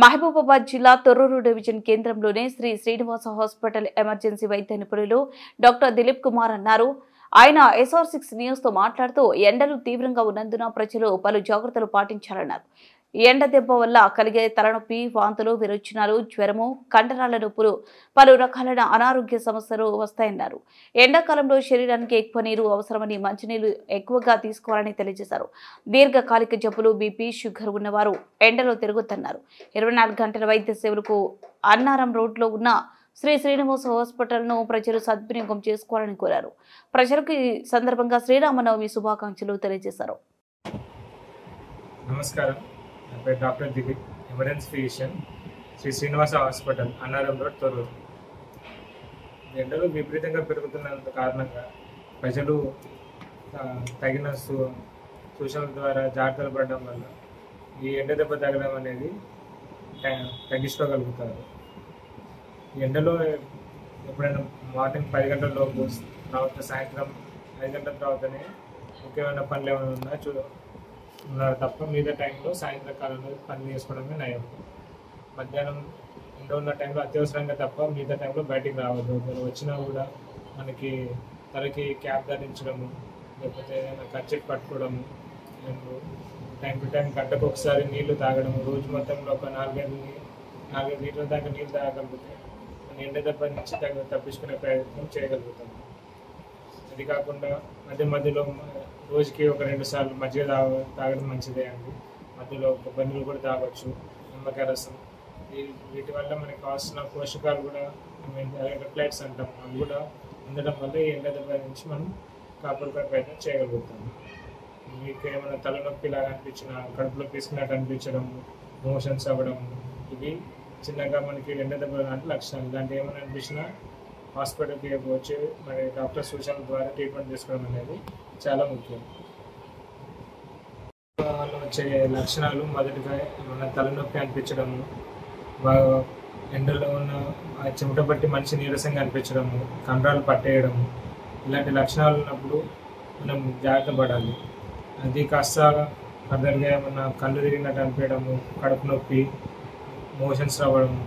మహబూబాబాద్ జిల్లా తొర్రూరు డివిజన్ కేంద్రంలోని Shri Srinivasa hospital emergency వైద్య నిపుణులు డాక్టర్ దిలీప్ కుమార్ అన్నారు. ఆయన SR6 న్యూస్ తో మాట్లాడుతూ ఎండలు తీవ్రంగా ఉన్నందున ప్రజలు పలు జాగ్రత్తలు పాటించాలన్నారు. ఎండ దెబ్బ వల్ల కలిగే తలనొప్పి, వాంతులు, విరోచనాలు, జ్వరము, కండరాల నొప్పులు, పలు రకాలైన అనారోగ్య సమస్యలు వస్తాయన్నారు. ఎండాకాలంలో శరీరానికి ఎక్కువ నీరు అవసరమని మంచినీళ్లు ఎక్కువగా తీసుకోవాలని తెలియజేశారు. దీర్ఘకాలిక జబ్బులు, బీపీ, షుగర్ ఉన్నవారు ఎండలో తిరగొద్దన్నారు. 24 గంటల వైద్య సేవలకు అన్నారం రోడ్లో ఉన్న శ్రీ శ్రీనివాస హాస్పిటల్ను ప్రజలు సద్వినియోగం చేసుకోవాలని కోరారు. ప్రజలకు ఈ సందర్భంగా శ్రీరామనవమి శుభాకాంక్షలు తెలియజేశారు. నమస్కారం, నా పేరు doctor Dilip, emergency physician, Shri Srinivasa hospital, Annaram road, Thorrur. ఎండలు విపరీతంగా పెరుగుతున్నంత కారణంగా ప్రజలు తగిన సూచనల ద్వారా జాగ్రత్తలు పడడం వల్ల ఈ ఎండ దెబ్బ తగలడం అనేది తగ్గించుకోగలుగుతారు. ఎండలో ఎప్పుడైనా మార్నింగ్ 10 గంటల లోపు, తర్వాత సాయంత్రం 5 గంటల తర్వాతనే ముఖ్యమైన పనులు ఏమైనా ఉన్నారు తప్ప మిగతా టైంలో సాయంత్రం కాలంలో పనులు చేసుకోవడమే నయం. మధ్యాహ్నం ఎండ ఉన్న టైంలో అత్యవసరంగా తప్ప మిగతా టైంలో బయటికి రావద్దు. వచ్చినా కూడా మనకి తలకి క్యాప్ ధరించడము, లేకపోతే ఏదైనా ఖర్చు పట్టుకోవడము, టైం టు టైం గంటకు ఒకసారి నీళ్లు తాగడము, రోజు మొత్తంలో ఒక 4-5 లీటర్ల దాకా నీళ్ళు తాగగలిగితే మన ఎండ దెబ్బ నుంచి తప్పించుకునే ప్రయత్నం చేయగలుగుతాం. అది కాకుండా మధ్యలో రోజుకి ఒక 2 సార్లు మజ్జిగ తాగడం మంచిదే అండి. మధ్యలో కొబ్బరి నీళ్ళు కూడా తాగొచ్చు, నిమ్మకాయ రసం. వీటి వల్ల మనకి కావాల్సిన పోషకాలు కూడా ఎలక్ట్రోలైట్స్ అంటాం, అవి కూడా ఉండడం వల్ల ఈ ఎండ దెబ్బ నుంచి మనం కాపాడుకునే ప్రయత్నం చేయగలుగుతాం. మీకు ఏమైనా తలనొప్పి లాగా అనిపించిన, కడుపులో తీసుకున్నట్టు అనిపించడం, మోషన్స్ అవ్వడం, ఇవి చిన్నగా మనకి ఎండ దెబ్బ లాంటి లక్షణాలు. ఇలాంటి ఏమైనా అనిపించినా హాస్పిటల్కి వచ్చి మరి డాక్టర్ సూచనల ద్వారా ట్రీట్మెంట్ తీసుకోవడం అనేది చాలా ముఖ్యం. వాళ్ళు వచ్చే లక్షణాలు మొదటిగా మన తలనొప్పి అనిపించడము, బాగా ఎండలో ఉన్న చెమట పట్టి మనిషి నీరసంగా అనిపించడము, కండరాలు పట్టేయడము, ఇలాంటి లక్షణాలు ఉన్నప్పుడు మనం జాగ్రత్త పడాలి. అది కాస్త ఫర్దర్గా ఏమన్నా కళ్ళు తిరిగినట్టు అనిపించడము, కడుపు నొప్పి, మోషన్స్ రావడము,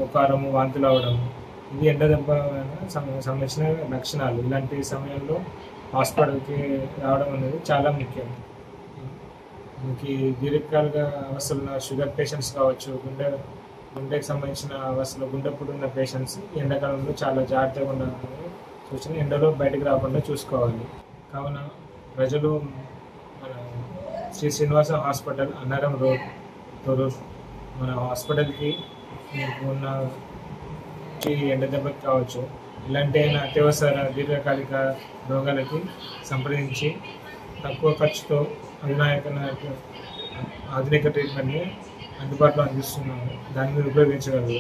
ఒకారము, వాంతులు అవ్వడము, ఇది ఎండ దెబ్బ సంబంధించిన లక్షణాలు. ఇలాంటి సమయంలో హాస్పిటల్కి రావడం అనేది చాలా ముఖ్యం. మనకి దీర్ఘకాలిక అవస్థలు షుగర్ పేషెంట్స్ కావచ్చు, గుండెకి సంబంధించిన అవస్థలు, గుండెప్పుడు ఉన్న పేషెంట్స్ ఎండాకాలంలో చాలా జాగ్రత్తగా ఉండాలని సూచన. ఎండలో బయటకు రాకుండా చూసుకోవాలి. కావున ప్రజలు మన శ్రీ శ్రీనివాస హాస్పిటల్, అన్నారం రోడ్, తొర్రూరు, మన హాస్పిటల్కి ఉన్న ఎండ దెబ్బకి కావచ్చు, ఇలాంటి అత్యవసర దీర్ఘకాలిక రోగాలకి సంప్రదించి తక్కువ ఖర్చుతో ఆధునిక ట్రీట్మెంట్ని అందుబాటులో అందిస్తున్నాము. దాన్ని ఉపయోగించగలరు.